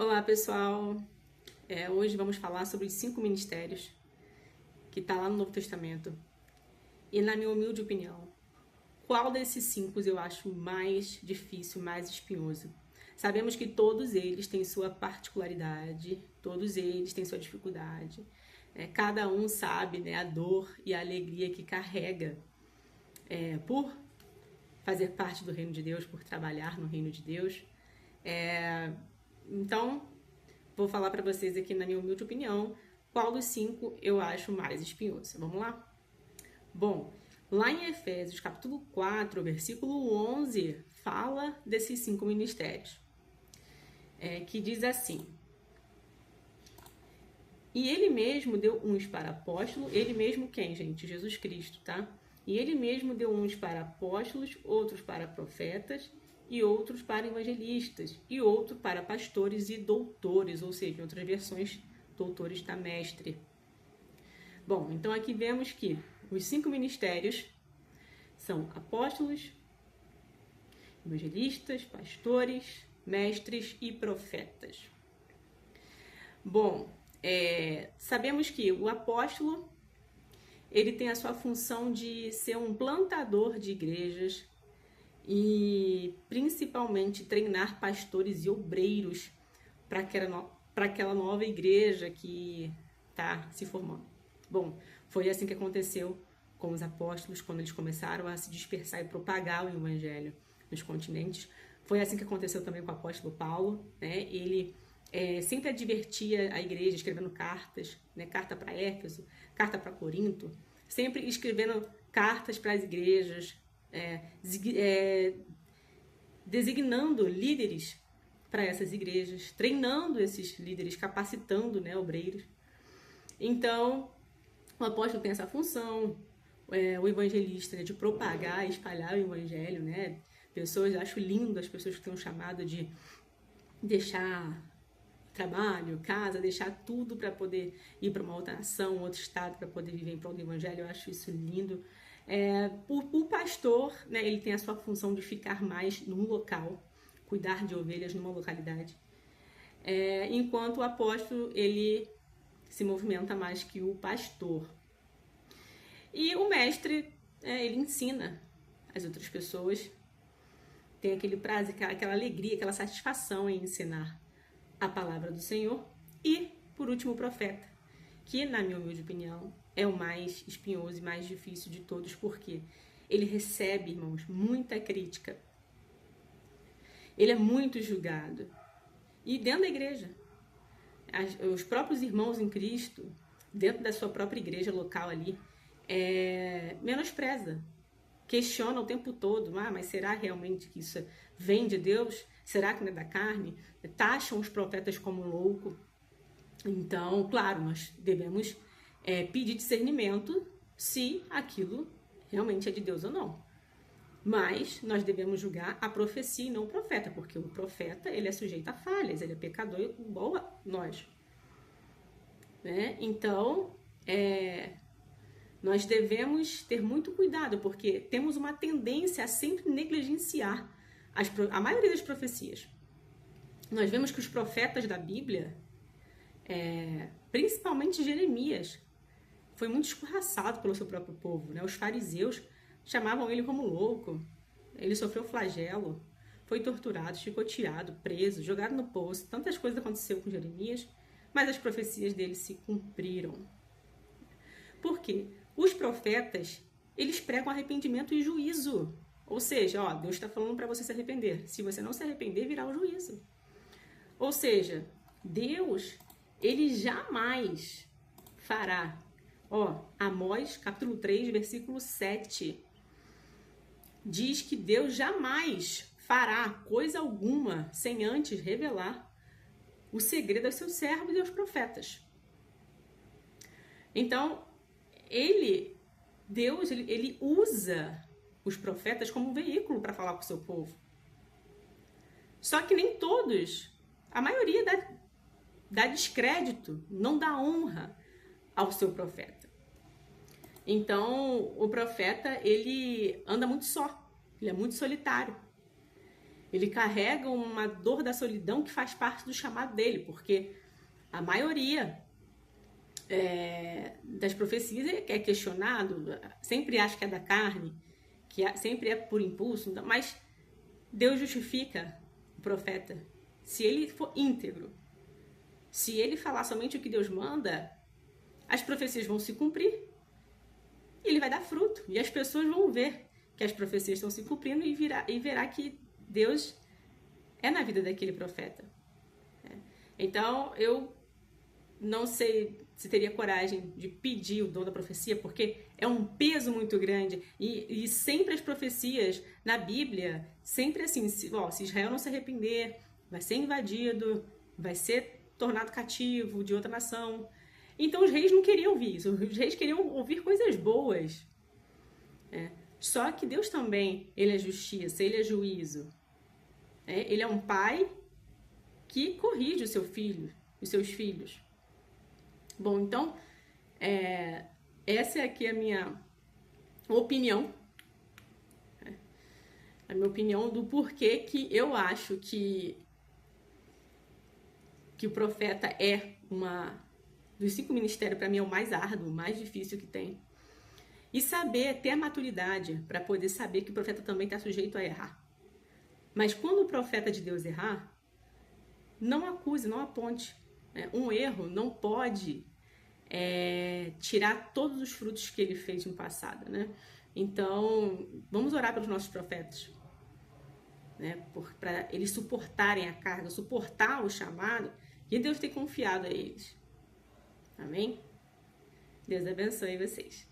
Olá, pessoal. Hoje vamos falar sobre os 5 ministérios que está lá no Novo Testamento. E na minha humilde opinião, qual desses 5 eu acho mais difícil, mais espinhoso? Sabemos que todos eles têm sua particularidade, todos eles têm sua dificuldade. Cada um sabe, né, a dor e a alegria que carrega por fazer parte do reino de Deus, por trabalhar no reino de Deus. Então, vou falar para vocês aqui, na minha humilde opinião, qual dos 5 eu acho mais espinhoso. Vamos lá? Bom, lá em Efésios, capítulo 4, versículo 11, fala desses 5 ministérios. Que diz assim: E ele mesmo deu uns para apóstolo, ele mesmo quem, gente? Jesus Cristo, tá? E ele mesmo deu uns para apóstolos, outros para profetas, e outros para evangelistas, e outros para pastores e doutores, ou seja, em outras versões, doutores da mestre. Bom, então aqui vemos que os 5 ministérios são apóstolos, evangelistas, pastores, mestres e profetas. Bom, sabemos que o apóstolo, ele tem a sua função de ser um plantador de igrejas e principalmente treinar pastores e obreiros para aquela nova igreja que está se formando. Bom, foi assim que aconteceu com os apóstolos quando eles começaram a se dispersar e propagar o evangelho nos continentes. Foi assim que aconteceu também com o apóstolo Paulo, né? Ele sempre advertia a igreja escrevendo cartas, né? Carta para Éfeso, carta para Corinto, sempre escrevendo cartas para as igrejas, designando líderes para essas igrejas, treinando esses líderes, capacitando, né, obreiros. Então, o apóstolo tem essa função, o evangelista, né, de propagar e espalhar o evangelho, né? Pessoas, acho lindo as pessoas que têm um chamado de deixar trabalho, casa, deixar tudo para poder ir para uma outra nação, outro estado, para poder viver em prol do evangelho. Eu acho isso lindo. O pastor, né, ele tem a sua função de ficar mais num local, cuidar de ovelhas numa localidade, enquanto o apóstolo, ele se movimenta mais que o pastor. E o mestre, ele ensina as outras pessoas, tem aquele prazer, aquela alegria, aquela satisfação em ensinar a palavra do Senhor. E, por último, o profeta, que, na minha humilde opinião, é o mais espinhoso e mais difícil de todos, porque ele recebe, irmãos, muita crítica. Ele é muito julgado. E dentro da igreja, os próprios irmãos em Cristo, dentro da sua própria igreja local ali, menospreza, questiona o tempo todo: mas será realmente que isso vem de Deus? Será que não é da carne? Taxam os profetas como louco. Então, claro, nós devemos pedir discernimento se aquilo realmente é de Deus ou não. Mas nós devemos julgar a profecia e não o profeta, porque o profeta, ele é sujeito a falhas, ele é pecador igual a nós. Né? Então, nós devemos ter muito cuidado, porque temos uma tendência a sempre negligenciar a maioria das profecias. Nós vemos que os profetas da Bíblia, principalmente Jeremias, foi muito escorraçado pelo seu próprio povo, né? Os fariseus chamavam ele como louco. Ele sofreu flagelo, foi torturado, chicoteado, preso, jogado no poço. Tantas coisas aconteceram com Jeremias, mas as profecias dele se cumpriram. Por quê? Os profetas, eles pregam arrependimento e juízo. Ou seja, Deus está falando para você se arrepender. Se você não se arrepender, virá o juízo. Ou seja, Deus, ele jamais fará. Amós, capítulo 3, versículo 7. Diz que Deus jamais fará coisa alguma sem antes revelar o segredo aos seus servos e aos profetas. Então, Deus, ele usa os profetas como um veículo para falar com o seu povo. Só que nem todos, a maioria dá descrédito, não dá honra ao seu profeta. Então, o profeta, ele anda muito só, ele é muito solitário. Ele carrega uma dor da solidão que faz parte do chamado dele, porque a maioria das profecias é questionado, sempre acha que é da carne, sempre é por impulso, mas Deus justifica o profeta se ele for íntegro. Se ele falar somente o que Deus manda, as profecias vão se cumprir e ele vai dar fruto. E as pessoas vão ver que as profecias estão se cumprindo e verá que Deus é na vida daquele profeta. Então, eu não sei se teria coragem de pedir o dom da profecia, porque é um peso muito grande. E sempre as profecias na Bíblia, sempre assim, se Israel não se arrepender, vai ser invadido, vai ser tornado cativo de outra nação. Então os reis não queriam ouvir isso, os reis queriam ouvir coisas boas. Só que Deus também, ele é justiça, ele é juízo. Ele é um pai que corrige o seu filho, os seus filhos. Bom, então, essa é aqui a minha opinião. A minha opinião do porquê que eu acho que o profeta é dos 5 ministérios, para mim, é o mais árduo, o mais difícil que tem. E ter a maturidade para poder saber que o profeta também está sujeito a errar. Mas quando o profeta de Deus errar, não acuse, não aponte. Um erro não pode tirar todos os frutos que ele fez no passado, né? Então, vamos orar pelos nossos profetas, né? Para eles suportarem a carga, suportar o chamado que Deus tem confiado a eles. Amém? Deus abençoe vocês.